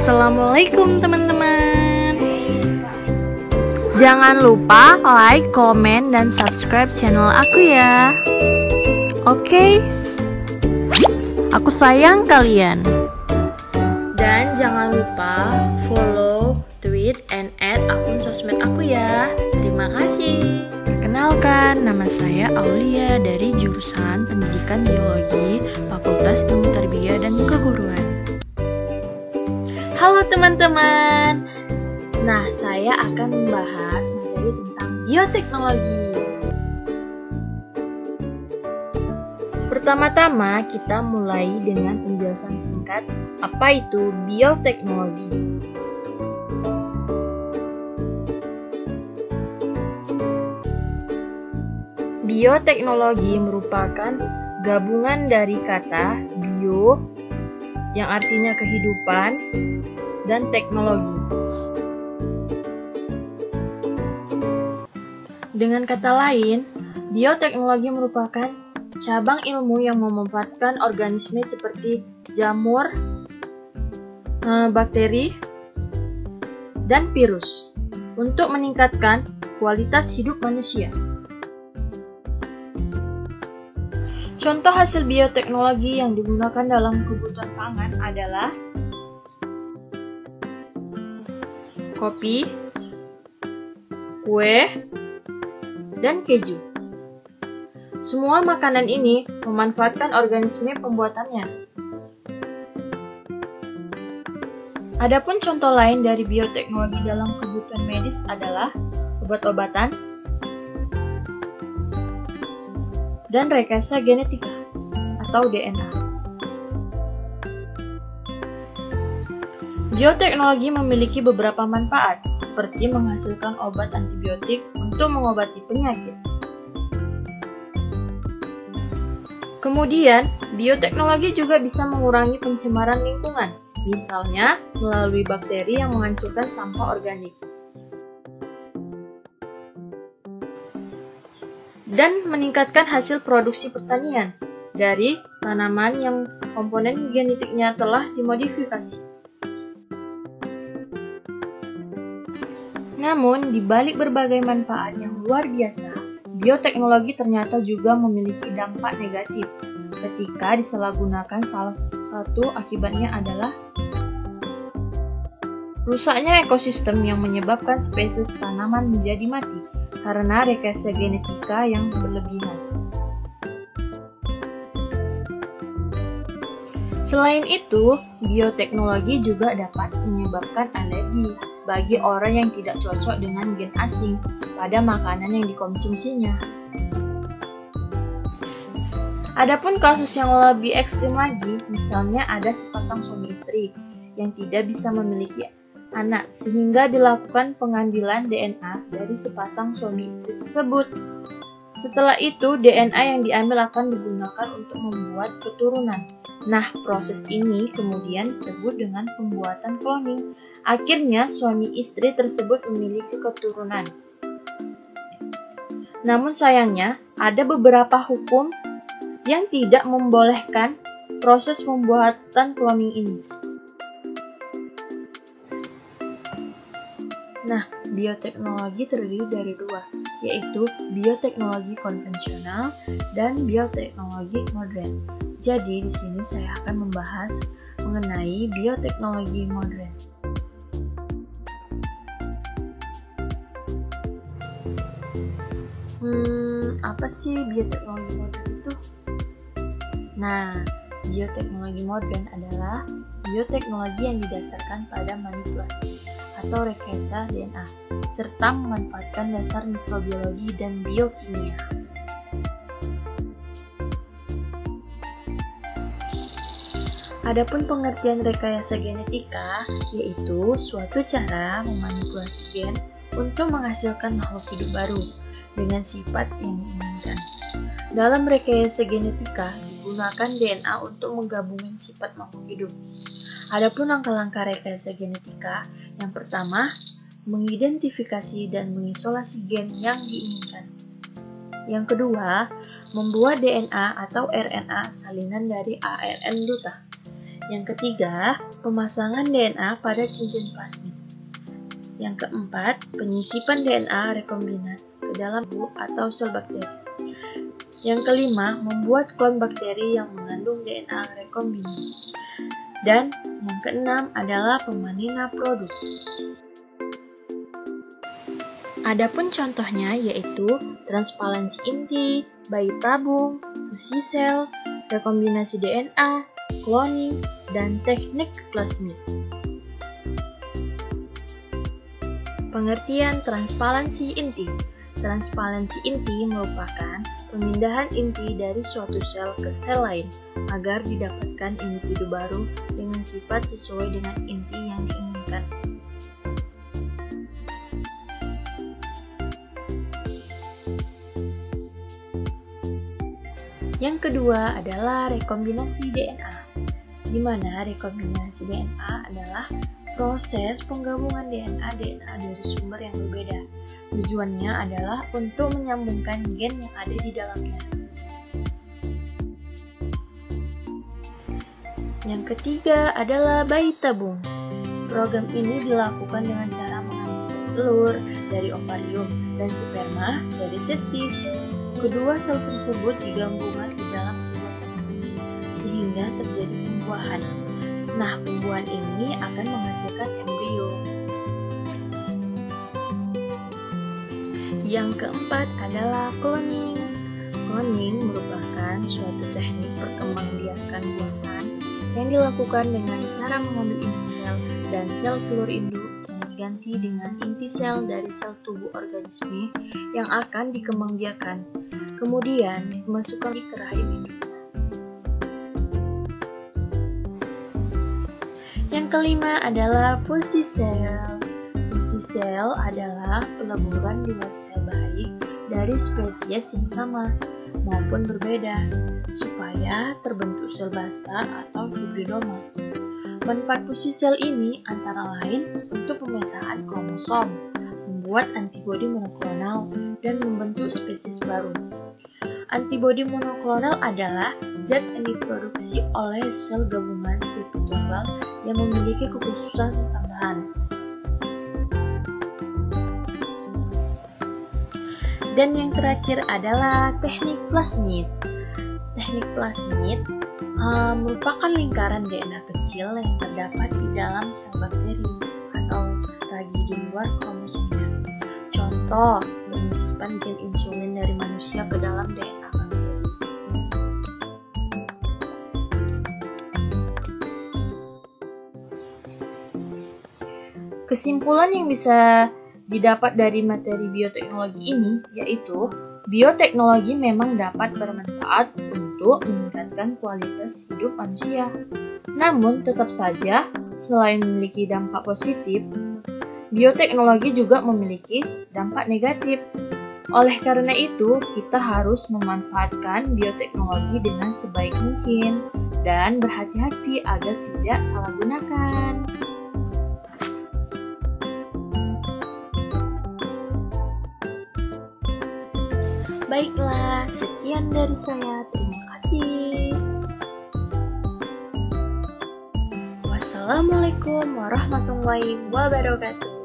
Assalamualaikum teman-teman. Jangan lupa like, komen, dan subscribe channel aku ya. Oke? Aku sayang kalian. Dan jangan lupa follow, tweet, and add akun sosmed aku ya. Terima kasih. Perkenalkan, nama saya Aulia dari jurusan Pendidikan Biologi, Fakultas Ilmu Tarbiyah dan Keguruan. Halo teman-teman. Nah, saya akan membahas materi tentang bioteknologi. Pertama-tama, kita mulai dengan penjelasan singkat apa itu bioteknologi. Bioteknologi merupakan gabungan dari kata bio yang artinya kehidupan dan teknologi. Dengan kata lain, bioteknologi merupakan cabang ilmu yang memanfaatkan organisme seperti jamur, bakteri, dan virus untuk meningkatkan kualitas hidup manusia. Contoh hasil bioteknologi yang digunakan dalam kebutuhan pangan adalah kopi, kue, dan keju. Semua makanan ini memanfaatkan organisme pembuatannya. Adapun contoh lain dari bioteknologi dalam kebutuhan medis adalah obat-obatan dan rekayasa genetika atau DNA. Bioteknologi memiliki beberapa manfaat, seperti menghasilkan obat antibiotik untuk mengobati penyakit. Kemudian, bioteknologi juga bisa mengurangi pencemaran lingkungan, misalnya melalui bakteri yang menghancurkan sampah organik. Dan meningkatkan hasil produksi pertanian dari tanaman yang komponen genetiknya telah dimodifikasi. Namun, di balik berbagai manfaat yang luar biasa, bioteknologi ternyata juga memiliki dampak negatif ketika disalahgunakan. Salah satu akibatnya adalah rusaknya ekosistem yang menyebabkan spesies tanaman menjadi mati karena rekayasa genetika yang berlebihan. Selain itu, bioteknologi juga dapat menyebabkan alergi bagi orang yang tidak cocok dengan gen asing pada makanan yang dikonsumsinya. Adapun kasus yang lebih ekstrim lagi, misalnya ada sepasang suami istri yang tidak bisa memiliki anak sehingga dilakukan pengambilan DNA dari sepasang suami istri tersebut. Setelah itu, DNA yang diambil akan digunakan untuk membuat keturunan. Nah, proses ini kemudian disebut dengan pembuatan cloning. Akhirnya, suami istri tersebut memiliki keturunan. Namun sayangnya, ada beberapa hukum yang tidak membolehkan proses pembuatan cloning ini. Nah, bioteknologi terdiri dari dua, yaitu bioteknologi konvensional dan bioteknologi modern. Jadi, di sini saya akan membahas mengenai bioteknologi modern. Apa sih bioteknologi modern itu? Nah, bioteknologi modern adalah bioteknologi yang didasarkan pada manipulasi atau rekayasa DNA, serta memanfaatkan dasar mikrobiologi dan biokimia. Adapun pengertian rekayasa genetika, yaitu suatu cara memanipulasi gen untuk menghasilkan makhluk hidup baru dengan sifat yang diinginkan. Dalam rekayasa genetika, digunakan DNA untuk menggabungkan sifat makhluk hidup. Adapun langkah-langkah rekayasa genetika, yang pertama, mengidentifikasi dan mengisolasi gen yang diinginkan. Yang kedua, membuat DNA atau RNA salinan dari ARN duta. Yang ketiga, pemasangan DNA pada cincin plasmid. Yang keempat, penyisipan DNA rekombinat ke dalam tubuh atau sel bakteri. Yang kelima, membuat klon bakteri yang mengandung DNA rekombinat. Dan yang keenam adalah pemanina produk. Adapun contohnya yaitu transparansi inti, bayi tabung, fusi sel, rekombinasi DNA, cloning, dan teknik plasmid. Pengertian transparansi inti. Transparansi inti merupakan pemindahan inti dari suatu sel ke sel lain agar didapatkan individu baru dengan sifat sesuai dengan inti yang diinginkan. Yang kedua adalah rekombinasi DNA, di mana rekombinasi DNA adalah proses penggabungan DNA dari sumber yang berbeda. Tujuannya adalah untuk menyambungkan gen yang ada di dalamnya. Yang ketiga adalah bayi tabung. Program ini dilakukan dengan cara mengambil sel telur dari ovarium dan sperma dari testis. Kedua sel tersebut digabungkan ke dalam sebuah teknologi sehingga terjadi pembuahan. Nah, pembuahan ini akan menghasilkan embrio. Yang keempat adalah cloning. Cloning merupakan suatu teknik perkembangbiakan buatan yang dilakukan dengan cara mengambil inti sel dan sel telur induk yang diganti dengan inti sel dari sel tubuh organisme yang akan dikembangbiakan, kemudian dimasukkan ke rahim induknya. Yang kelima adalah fusi sel. Fusi sel adalah peleburan dua sel baik dari spesies yang sama maupun berbeda supaya terbentuk sel basta atau hibridoma. Manfaat fusi sel ini antara lain untuk pemetaan kromosom, membuat antibodi monoklonal, dan membentuk spesies baru. Antibodi monoklonal adalah zat yang diproduksi oleh sel gabungan tipe tunggal yang memiliki kekhususan tambahan. Dan yang terakhir adalah teknik plasmid. Teknik plasmid merupakan lingkaran DNA kecil yang terdapat di dalam sel bakteri atau lagi di luar kromosomnya. Contoh, penyisipan gen insulin dari manusia ke dalam DNA bakteri. Kesimpulan yang bisa didapat dari materi bioteknologi ini yaitu bioteknologi memang dapat bermanfaat untuk meningkatkan kualitas hidup manusia. Namun tetap saja selain memiliki dampak positif, bioteknologi juga memiliki dampak negatif. Oleh karena itu, kita harus memanfaatkan bioteknologi dengan sebaik mungkin dan berhati-hati agar tidak salah gunakan. Baiklah, sekian dari saya. Terima kasih. Wassalamualaikum warahmatullahi wabarakatuh.